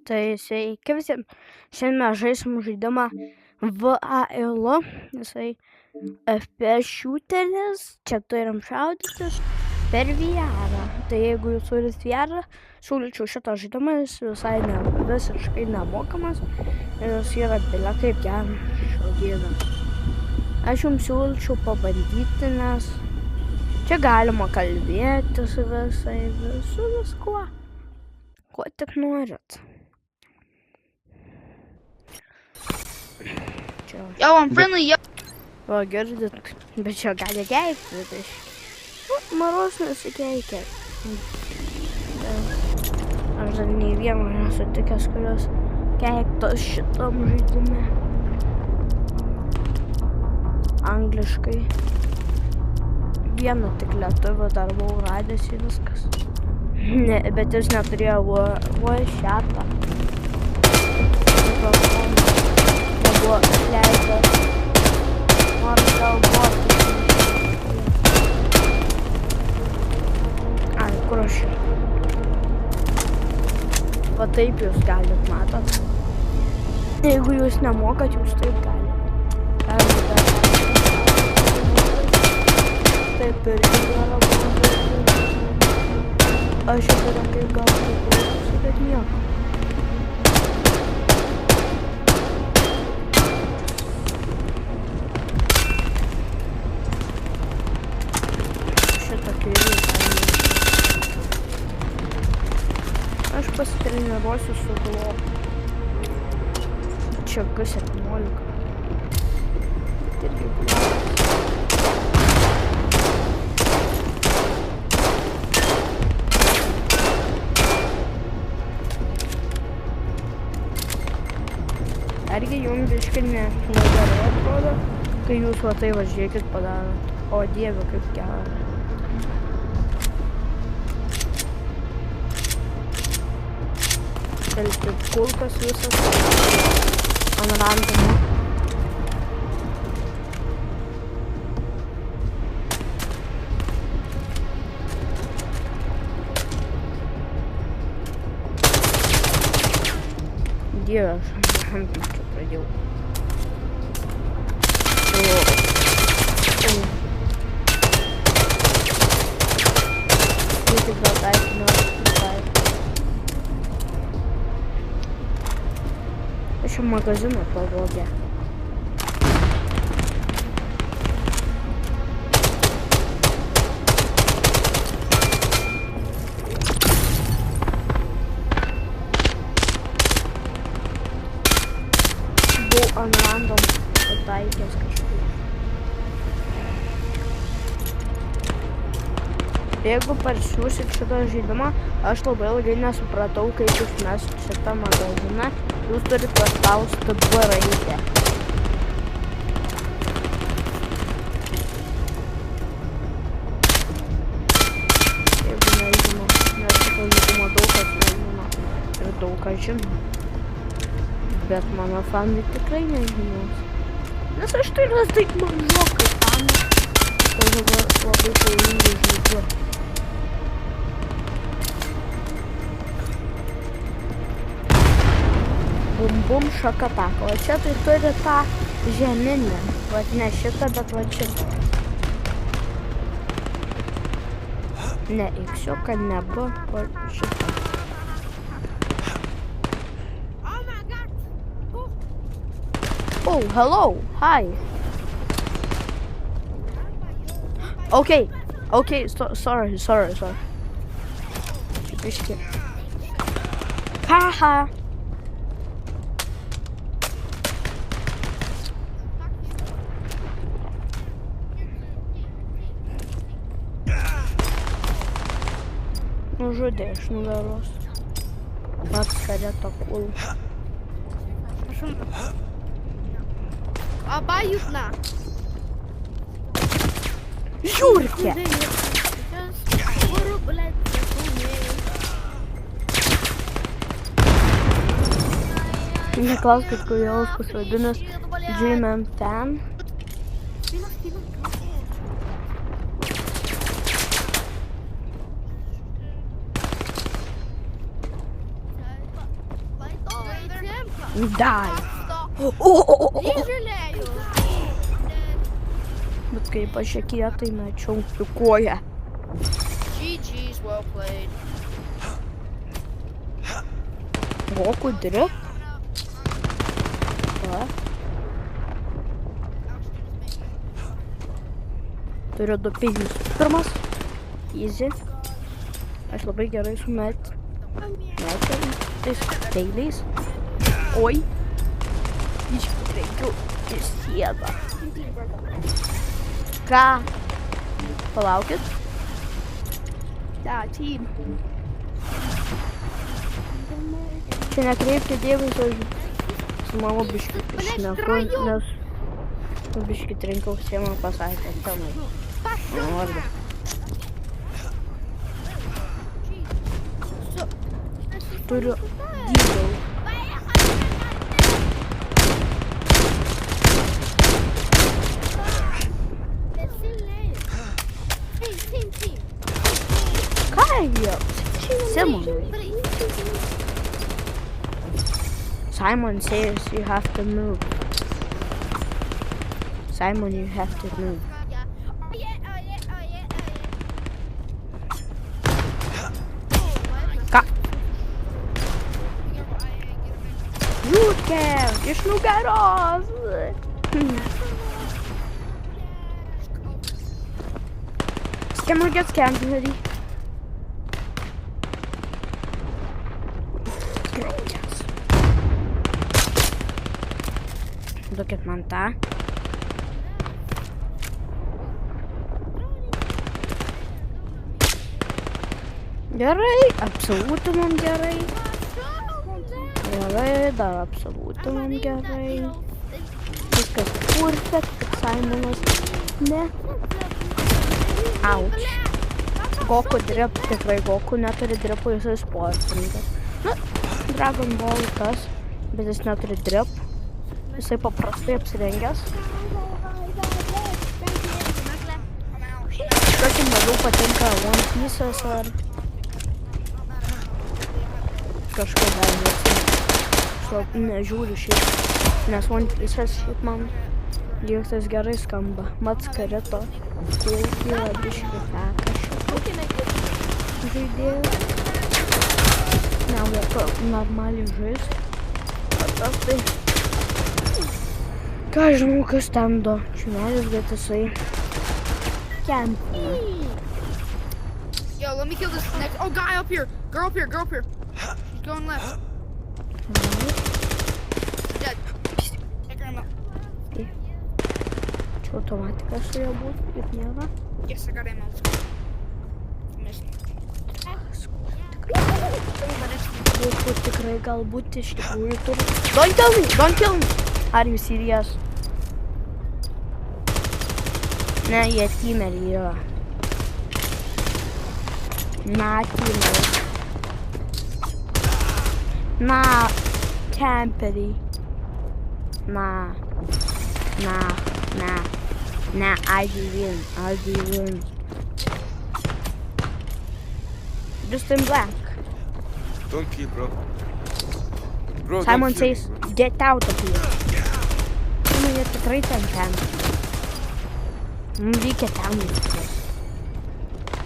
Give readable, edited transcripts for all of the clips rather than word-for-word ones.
Tai sveiki visiems. Šiandien mes žaisim žaidimą VAL. Jisai FPS shooteris. Čia turim šaudytis per VR. Tai jeigu jūs turit VR, siūlyčiau šitą žaidimą. Jis visai visiškai nemokamas. Ir jis yra bilia kaip geras šaudydas. Aš jums siūlyčiau pabandyti, nes čia galima kalbėtis su viskuo. Ko tik norit. Yo, I'm friendly, yo. Va, girdit, bet čia gali keikti. Tai Maros nesikeikia. Aš dar nei vieno nesutikęs, kurios keiktos šitam žaidime. Angliškai. Vieną tik lietuvį dar buvau radęs ir viskas. Ne, bet jis neturėjo šetą. Nebuvo leidęs. Nors galvoti. Ai, kur aš? Va taip jūs galit, matot. Jeigu jūs nemokat, jūs taip galit. Taip ir yra. Aš jau turiu kaip gal priklausysiu, bet nieko. Šitą kairį paėmė. Aš pasitreniruosiu su globu. Čia G17. Irgi globas. Argi jums biškai negerai atrodo, kai jūs va tai važiuokit padarot. O Dieve, kaip gera. Telti kulkas visas ant randomo. Dieve, aš čia pradėjau. Tik gal taikinu. Aš jau magaziną pavogė. Ant random pataikęs kažkur. Jeigu parsiųsit šitą žaidimą, aš labai ilgai nesupratau, kaip jūs mesit šitą magaziną. Jūs turit paspausti B raidę. Jeigu nežinau, nes šitą žaidimą daug kas nežino ir daug kas žino. Bet mano fanai tikrai nežinos. Nes aš turiu taip mažokai fanai. Tai dabar labai pavojingai žaidu. Bum bum šakataka. O čia tai turi tą žeminę. Vat ne šitą, bet vat šitą. Ne X-iuką, ne B, o šitą. Oh, hello, hi. Okay, sorry. Biški. Haha. Nužudė iš nugaros. Pats kareta kul. Обоюдно. Jūrkė! Neklauskit, kodėl jis vadinas Dream Fan. Die. Nežalėjau. Bet kaip aš kietai mečiau į koją. GG's, well played. Goku drip. Va. Turiu 2 pinigus. Pirmas. Easy. Aš labai gerai su tais peiliais. Oi. Išpatreikiu į sieną. Ką? Palaukit. Da, team. Čia nekreipti dėmesio, su mama biškį šneku, nes biškį trinkau sieną pasakė, tenai. Vardu. Turiu dydau. Ką jau? Simonai. Simon says you have to move. Simon, you have to move. Ką? Jūtke, iš nugaros. Scammer gets scammed already. Duokit man tą. Gerai, apsaugotumam gerai. Gerai, dar apsaugotumam gerai. Viskas perfect, tik Simonas ne. Auč. Goku drip, tikrai Goku neturi dripo, jisai sportininkas. Na, Dragon Ball tas, bet jis neturi drip. Jisai paprastai apsirengęs. Kažkaip labiau patinka One Piece'as ar kažką dar nežiūriu šiaip, nes One Piece'as šiaip man lygtais gerai skamba. Mat Skarito, tai yra biškį feka šitą žaidėjų. Nelieku normaliai žaist. Tai ką žinau, kas ten do čiunelis, bet jisai kempina. Yo, let me kill this next. Oh, guy up here. Girl up here. Girl up here. She's going left. Dead. Take her ammo. Čia automatikas su juo būtų, kaip nėra. Yes, I got ammo. Missing. Vaikų tikrai galbūt iš tikrųjų turi. Don't kill me! Don't kill me! Are you serious? Ne, jie teameriai yra. Na, teameriai. Na, camperiai. Na, I win. Just in black. Don't kill, bro. Bro, Simon don't kill says, me, bro. get out of here. Nu, jie tikrai ten campi. Mums reikia ten viskas.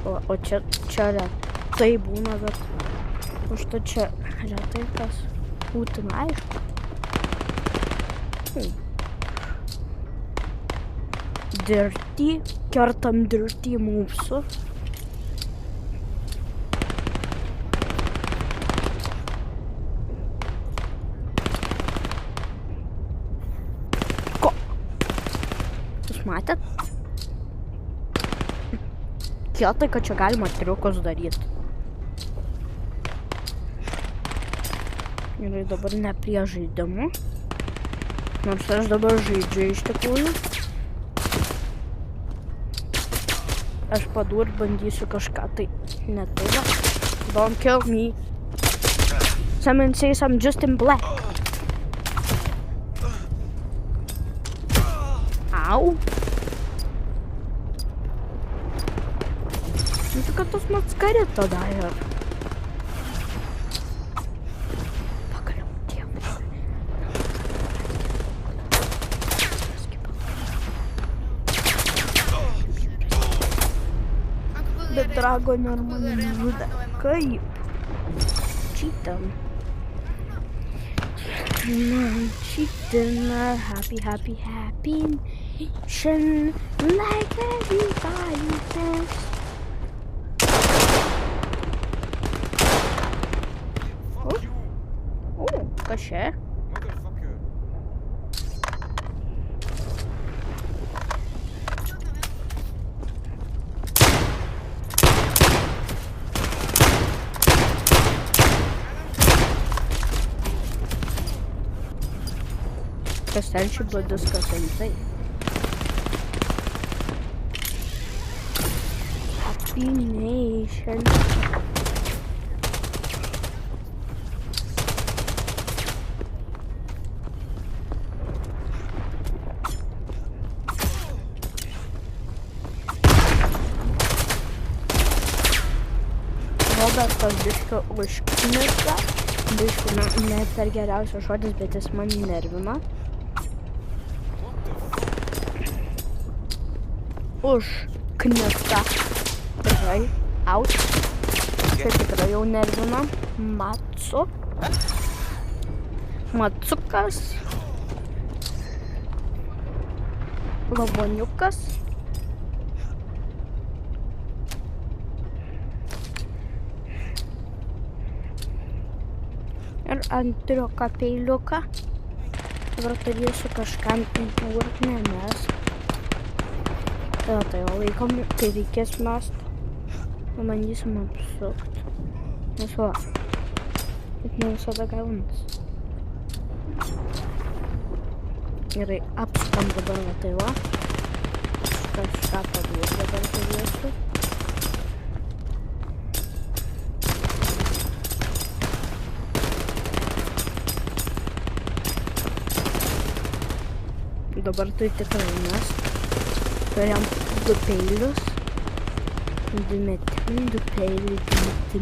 O čia retai būna, bet už to čia retai kas būtina, aišku. Dirty, kertam dirty mūsų. Matėt? Kietai, kad čia galima triukus daryti. Ir dabar ne prie žaidimų. Nors aš dabar žaidžiu iš tikrųjų. Aš padur bandysiu kažką tai neturiu. Don't kill me. Someone says I'm just in black. Au. Nu tai kad tos Skarito dar ir. Pagaliau, Dievas. drago normaliai žudė. Kaip? Cheatam. Cheating. Happy nation. Like everybody else. Fuck you, Kas čia? motherfucker. Kas ten šiaip buvo diskas rimtai. Happy nation. Robertas biškio užknisa. Biškio, ne per geriausias žodis, bet jis man nervina. Užknisa. Tikrai. Out. Tai tikrai jau nervina. Matsu. Matsukas. Lavoniukas. Ir antrio kapeiliuką. Dabar turėsiu kažkam įdurti, nes. Tai jau laikom, kai reikės mest. Pabandysim apsukti. Nes va. Bet ne visada gaunas. Gerai, apsukam dabar va tai va. Kažką paduoti dabar turėsiu. Dabar tai tikrai mes turėjom 2 peilius, 2 metimai, 2 peiliai, 2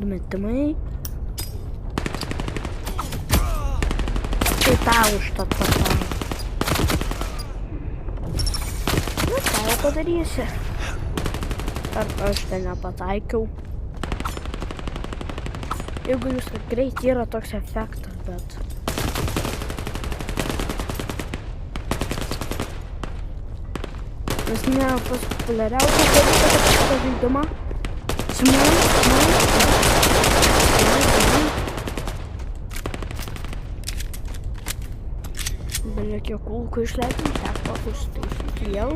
metimai. Tai tau užtat patau. Nu, ką jau padarysi? Ar aš ten nepataikiau? Jeigu jūs greit yra toks efektas, bet... Nes nėra pas populiariausias dalykas apie šitą žaidimą. Belia kiek kulkų išleidom, teko užtaisyti jau.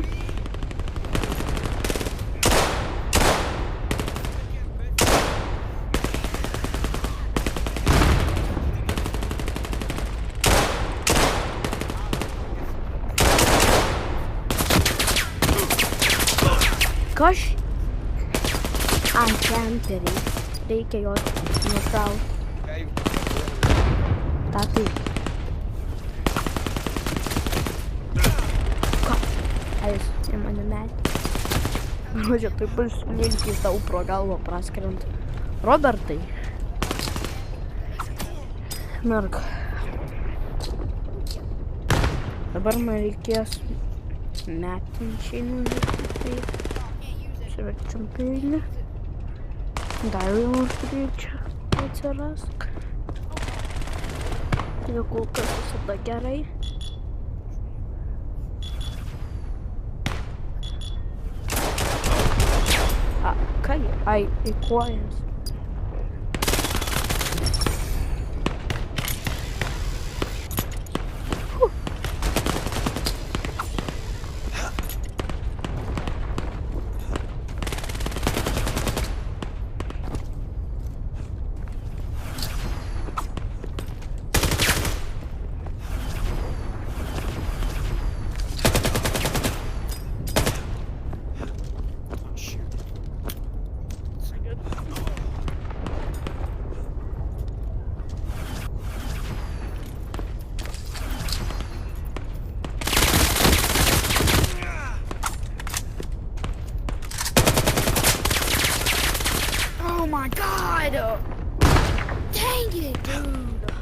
Kaž? Kemperiai. Reikia juos nušauti. Ta tai. Ką? Jis į mane metė. Žodžiu, taip linkiai tau pro galvą praskrent. Robertai. Merk. Dabar man reikės metinčiai nužyti. Verčiam peilį. Dar vienas reikia atsirask. Tai kol kas visada gerai. Kai? Ai, į kojas. Oh my god! Dang it, dude!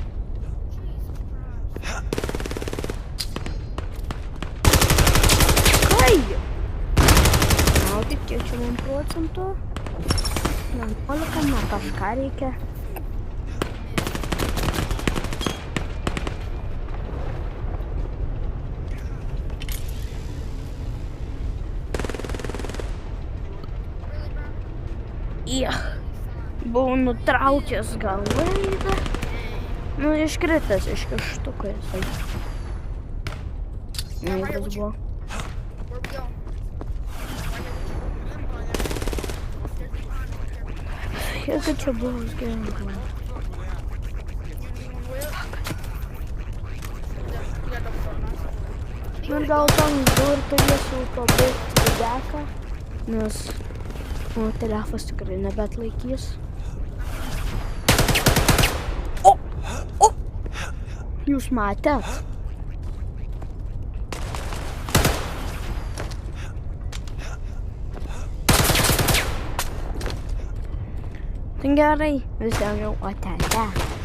Kai? procentų. 11, na kažką reikia. Buvau nutraukęs gal laidą. Nu, iškritęs iš kištuko jisai. Laidas buvo. Where we going? Jeigu čia buvo ginklas. Man gal tam durtuvėsiu pabaigti videką, nes mano telefas tikrai nebeatlaikys. O! Jūs matėt? Tai gerai, visiems jau atėjo.